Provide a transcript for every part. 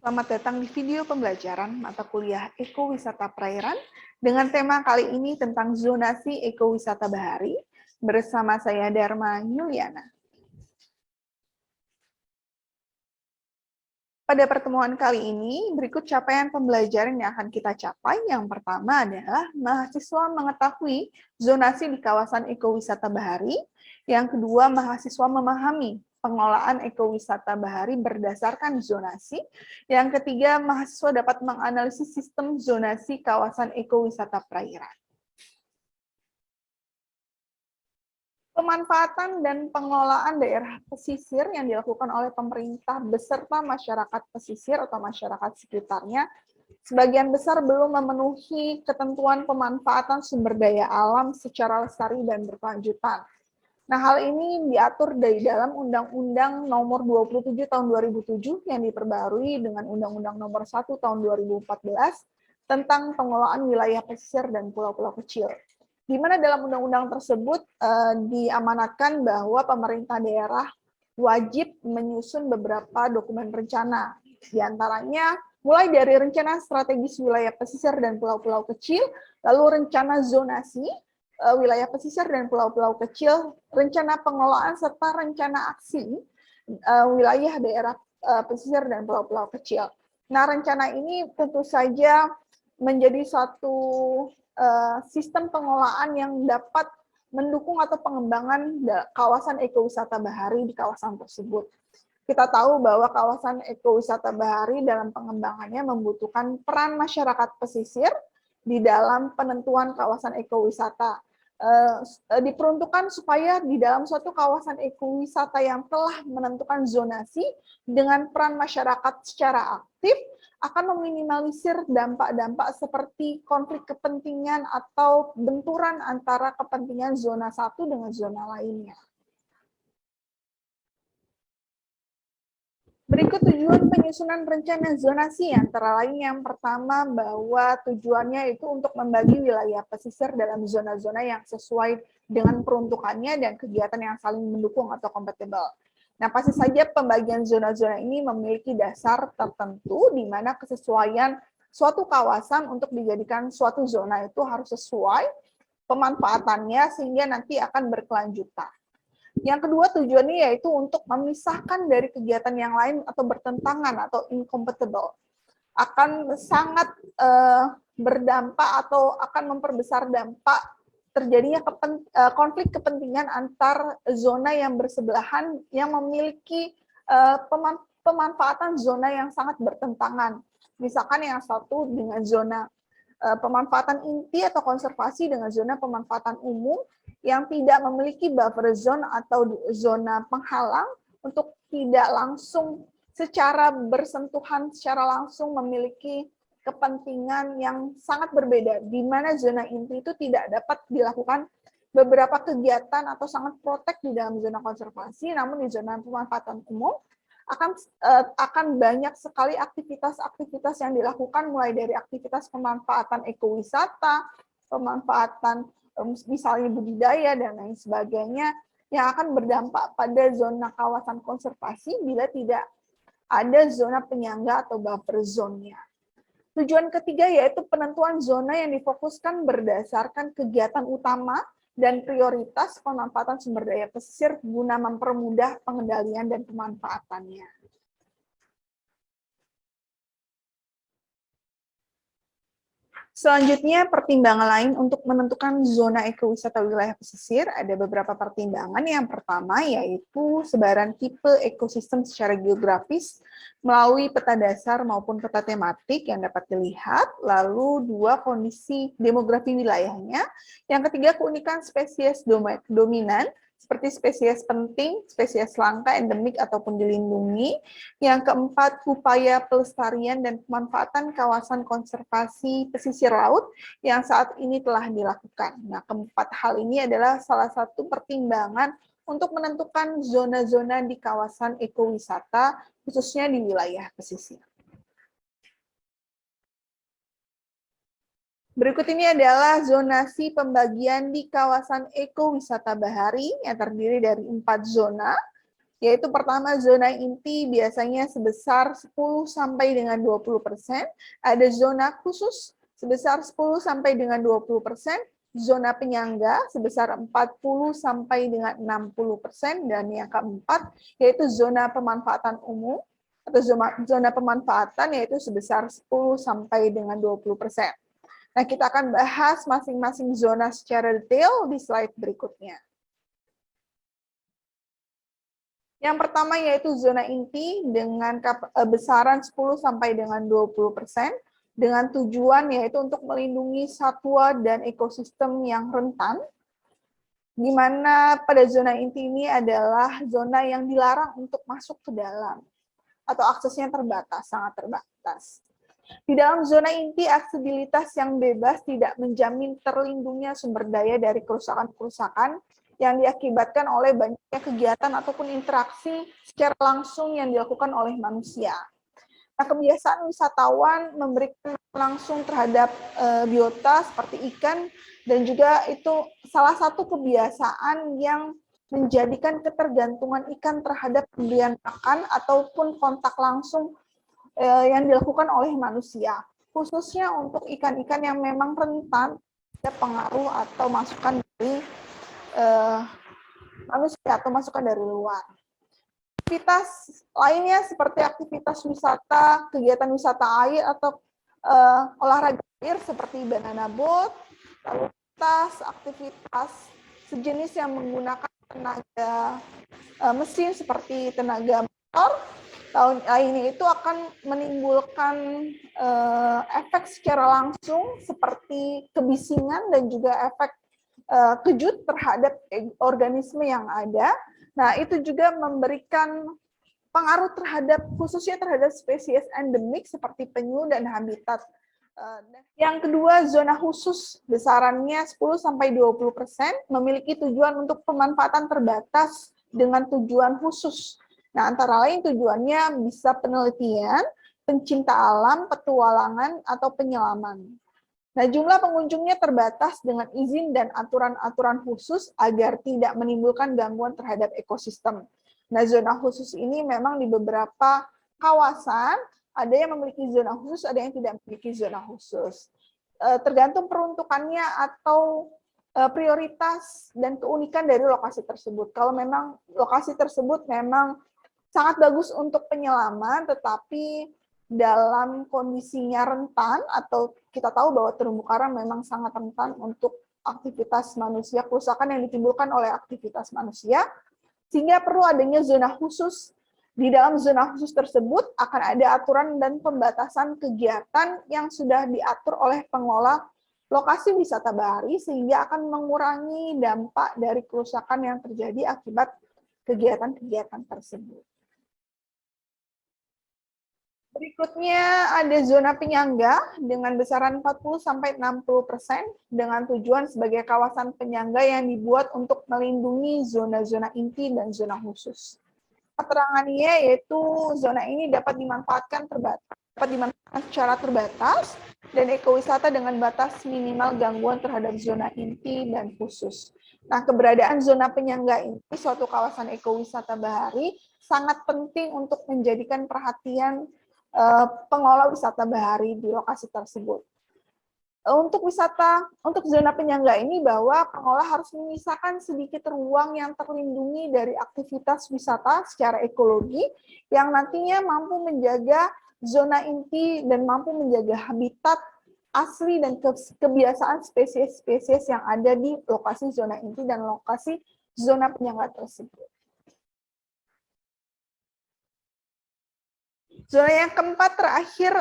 Selamat datang di video pembelajaran mata kuliah Ekowisata Perairan dengan tema kali ini tentang zonasi ekowisata bahari bersama saya Dharma Yuliana. Pada pertemuan kali ini, berikut capaian pembelajaran yang akan kita capai. Yang pertama adalah mahasiswa mengetahui zonasi di kawasan ekowisata bahari. Yang kedua, mahasiswa memahami pengelolaan ekowisata bahari berdasarkan zonasi. Yang ketiga, mahasiswa dapat menganalisis sistem zonasi kawasan ekowisata perairan. Pemanfaatan dan pengelolaan daerah pesisir yang dilakukan oleh pemerintah beserta masyarakat pesisir atau masyarakat sekitarnya, sebagian besar belum memenuhi ketentuan pemanfaatan sumber daya alam secara lestari dan berkelanjutan. Nah, hal ini diatur dari dalam Undang-Undang Nomor 27 Tahun 2007 yang diperbarui dengan Undang-Undang Nomor 1 Tahun 2014 tentang pengelolaan wilayah pesisir dan pulau-pulau kecil. Di mana dalam undang-undang tersebut diamanatkan bahwa pemerintah daerah wajib menyusun beberapa dokumen rencana. Di antaranya mulai dari rencana strategis wilayah pesisir dan pulau-pulau kecil, lalu rencana zonasi wilayah pesisir dan pulau-pulau kecil, rencana pengelolaan serta rencana aksi wilayah daerah pesisir dan pulau-pulau kecil. Nah, rencana ini tentu saja menjadi suatu sistem pengelolaan yang dapat mendukung atau pengembangan kawasan ekowisata bahari di kawasan tersebut. Kita tahu bahwa kawasan ekowisata bahari dalam pengembangannya membutuhkan peran masyarakat pesisir di dalam penentuan kawasan ekowisata. Diperuntukkan supaya di dalam suatu kawasan ekowisata yang telah menentukan zonasi dengan peran masyarakat secara aktif akan meminimalisir dampak-dampak seperti konflik kepentingan atau benturan antara kepentingan zona satu dengan zona lainnya. Berikut tujuan penyusunan rencana zonasi, antara lain yang pertama bahwa tujuannya itu untuk membagi wilayah pesisir dalam zona-zona yang sesuai dengan peruntukannya dan kegiatan yang saling mendukung atau kompatibel. Nah, pasti saja pembagian zona-zona ini memiliki dasar tertentu di mana kesesuaian suatu kawasan untuk dijadikan suatu zona itu harus sesuai pemanfaatannya sehingga nanti akan berkelanjutan. Yang kedua tujuannya yaitu untuk memisahkan dari kegiatan yang lain atau bertentangan atau incompatible. Akan sangat berdampak atau akan memperbesar dampak terjadinya konflik kepentingan antar zona yang bersebelahan yang memiliki pemanfaatan zona yang sangat bertentangan. Misalkan yang satu dengan zona pemanfaatan inti atau konservasi dengan zona pemanfaatan umum yang tidak memiliki buffer zone atau zona penghalang untuk tidak langsung secara bersentuhan secara langsung memiliki kepentingan yang sangat berbeda, di mana zona inti itu tidak dapat dilakukan beberapa kegiatan atau sangat protek di dalam zona konservasi, namun di zona pemanfaatan umum akan banyak sekali aktivitas-aktivitas yang dilakukan, mulai dari aktivitas pemanfaatan ekowisata, pemanfaatan misalnya budidaya, dan lain sebagainya, yang akan berdampak pada zona kawasan konservasi bila tidak ada zona penyangga atau buffer zone-nya. Tujuan ketiga yaitu penentuan zona yang difokuskan berdasarkan kegiatan utama dan prioritas pemanfaatan sumber daya pesisir guna mempermudah pengendalian dan pemanfaatannya. Selanjutnya, pertimbangan lain untuk menentukan zona ekowisata wilayah pesisir, ada beberapa pertimbangan. Yang pertama yaitu sebaran tipe ekosistem secara geografis melalui peta dasar maupun peta tematik yang dapat dilihat. Lalu dua, kondisi demografi wilayahnya. Yang ketiga, keunikan spesies dominan, seperti spesies penting, spesies langka, endemik, ataupun dilindungi. Yang keempat, upaya pelestarian dan pemanfaatan kawasan konservasi pesisir laut yang saat ini telah dilakukan. Nah, keempat hal ini adalah salah satu pertimbangan untuk menentukan zona-zona di kawasan ekowisata, khususnya di wilayah pesisir. Berikut ini adalah zonasi pembagian di kawasan ekowisata bahari yang terdiri dari 4 zona. yaitu pertama zona inti biasanya sebesar 10 sampai dengan 20%, ada zona khusus sebesar 10 sampai dengan 20%, zona penyangga sebesar 40 sampai dengan 60%, dan yang keempat yaitu zona pemanfaatan umum atau zona pemanfaatan yaitu sebesar 10 sampai dengan 20%. Nah, kita akan bahas masing-masing zona secara detail di slide berikutnya. Yang pertama yaitu zona inti dengan besaran 10 sampai dengan 20%, dengan tujuan yaitu untuk melindungi satwa dan ekosistem yang rentan, di mana pada zona inti ini adalah zona yang dilarang untuk masuk ke dalam, atau aksesnya terbatas, sangat terbatas. Di dalam zona inti, aksesibilitas yang bebas tidak menjamin terlindungnya sumber daya dari kerusakan-kerusakan yang diakibatkan oleh banyaknya kegiatan ataupun interaksi secara langsung yang dilakukan oleh manusia. Nah, kebiasaan wisatawan memberikan langsung terhadap biota seperti ikan, dan juga itu salah satu kebiasaan yang menjadikan ketergantungan ikan terhadap pemberian makan ataupun kontak langsung yang dilakukan oleh manusia, khususnya untuk ikan-ikan yang memang rentan ada pengaruh atau masukan dari manusia atau masukan dari luar. Aktivitas lainnya seperti aktivitas wisata, kegiatan wisata air atau olahraga air seperti banana boat, lalu aktivitas sejenis yang menggunakan tenaga mesin seperti tenaga motor, lainnya itu akan menimbulkan efek secara langsung seperti kebisingan dan juga efek kejut terhadap organisme yang ada. Nah, itu juga memberikan pengaruh terhadap, khususnya terhadap spesies endemik seperti penyu dan habitat. Yang kedua, zona khusus besarannya 10-20%, memiliki tujuan untuk pemanfaatan terbatas dengan tujuan khusus. Nah, antara lain tujuannya bisa penelitian, pencinta alam, petualangan, atau penyelaman. Nah, jumlah pengunjungnya terbatas dengan izin dan aturan-aturan khusus agar tidak menimbulkan gangguan terhadap ekosistem. Nah, zona khusus ini memang di beberapa kawasan ada yang memiliki zona khusus, ada yang tidak memiliki zona khusus. Tergantung peruntukannya atau prioritas dan keunikan dari lokasi tersebut. Kalau memang lokasi tersebut memang sangat bagus untuk penyelaman, tetapi dalam kondisinya rentan, atau kita tahu bahwa terumbu karang memang sangat rentan untuk aktivitas manusia, kerusakan yang ditimbulkan oleh aktivitas manusia, sehingga perlu adanya zona khusus. Di dalam zona khusus tersebut akan ada aturan dan pembatasan kegiatan yang sudah diatur oleh pengelola lokasi wisata bahari, sehingga akan mengurangi dampak dari kerusakan yang terjadi akibat kegiatan-kegiatan tersebut. Berikutnya ada zona penyangga dengan besaran 40-60% dengan tujuan sebagai kawasan penyangga yang dibuat untuk melindungi zona-zona inti dan zona khusus. Keterangannya yaitu zona ini dapat dimanfaatkan secara terbatas dan ekowisata dengan batas minimal gangguan terhadap zona inti dan khusus. Nah, keberadaan zona penyangga ini, suatu kawasan ekowisata bahari, sangat penting untuk menjadikan perhatian pengelola wisata bahari di lokasi tersebut. Untuk zona penyangga ini, bahwa pengelola harus menyisakan sedikit ruang yang terlindungi dari aktivitas wisata secara ekologi yang nantinya mampu menjaga zona inti dan mampu menjaga habitat asli dan kebiasaan spesies-spesies yang ada di lokasi zona inti dan lokasi zona penyangga tersebut. Zona yang keempat terakhir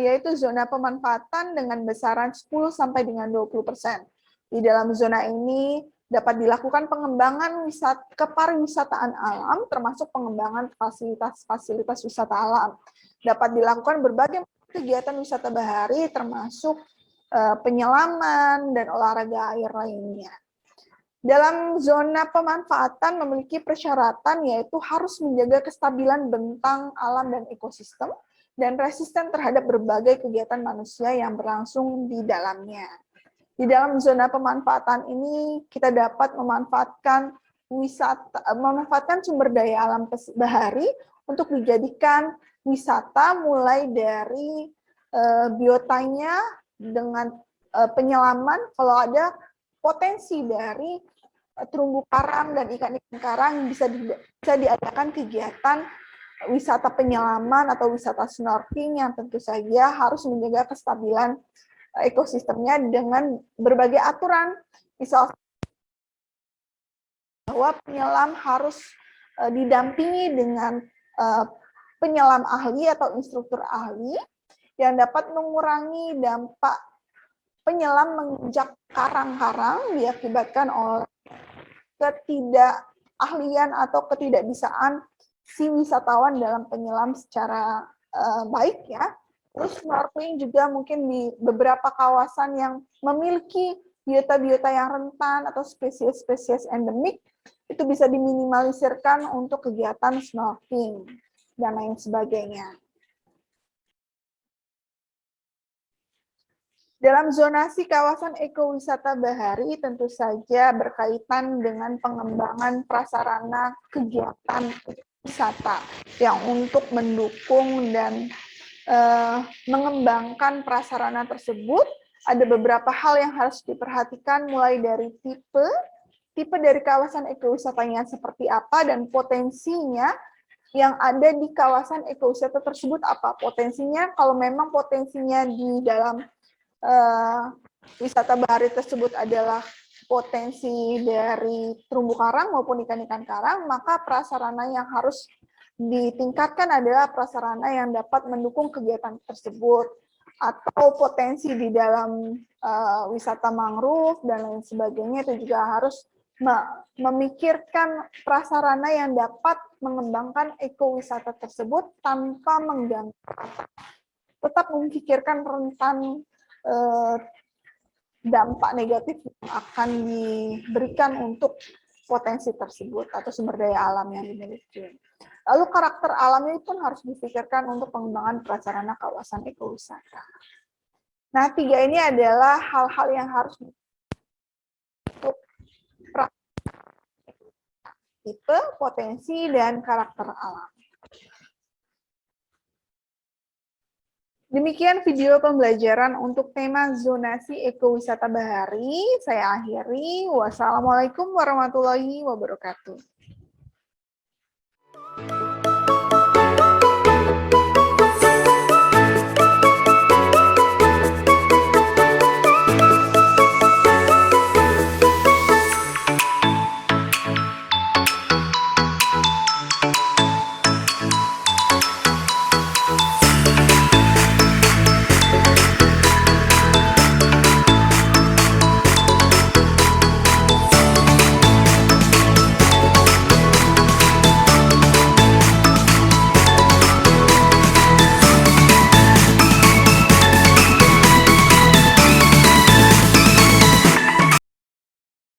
yaitu zona pemanfaatan dengan besaran 10 sampai dengan 20%. Di dalam zona ini dapat dilakukan pengembangan kepariwisataan alam, termasuk pengembangan fasilitas-fasilitas wisata alam. Dapat dilakukan berbagai kegiatan wisata bahari, termasuk penyelaman dan olahraga air lainnya. Dalam zona pemanfaatan memiliki persyaratan, yaitu harus menjaga kestabilan bentang alam dan ekosistem, dan resisten terhadap berbagai kegiatan manusia yang berlangsung di dalamnya. Di dalam zona pemanfaatan ini, kita dapat memanfaatkan memanfaatkan sumber daya alam bahari untuk dijadikan wisata, mulai dari biotanya dengan penyelaman kalau ada potensi dari terumbu karang dan ikan-ikan karang, bisa diadakan kegiatan wisata penyelaman atau wisata snorkeling yang tentu saja harus menjaga kestabilan ekosistemnya dengan berbagai aturan. Misal bahwa penyelam harus didampingi dengan penyelam ahli atau instruktur ahli yang dapat mengurangi dampak penyelam menginjak karang-karang diakibatkan oleh ketidakahlian atau ketidakbisaan si wisatawan dalam penyelam secara baik ya. Terus snorkeling juga mungkin di beberapa kawasan yang memiliki biota-biota yang rentan atau spesies-spesies endemik itu bisa diminimalisirkan untuk kegiatan snorkeling dan lain sebagainya. Dalam zonasi kawasan ekowisata bahari tentu saja berkaitan dengan pengembangan prasarana kegiatan wisata yang untuk mendukung dan mengembangkan prasarana tersebut. Ada beberapa hal yang harus diperhatikan, mulai dari tipe dari kawasan ekowisatanya seperti apa, dan potensinya yang ada di kawasan ekowisata tersebut apa. Potensinya, kalau memang potensinya di dalam wisata bahari tersebut adalah potensi dari terumbu karang maupun ikan-ikan karang, maka prasarana yang harus ditingkatkan adalah prasarana yang dapat mendukung kegiatan tersebut, atau potensi di dalam wisata mangrove dan lain sebagainya itu juga harus memikirkan prasarana yang dapat mengembangkan ekowisata tersebut tanpa mengganggu, tetap memikirkan rentan dampak negatif yang akan diberikan untuk potensi tersebut atau sumber daya alam yang dimiliki. Lalu karakter alamnya pun harus dipikirkan untuk pengembangan prasarana kawasan ekowisata. Nah, 3 ini adalah hal-hal yang harus untuk tipe, potensi, dan karakter alam. Demikian video pembelajaran untuk tema zonasi ekowisata bahari. Saya akhiri. Wassalamualaikum warahmatullahi wabarakatuh.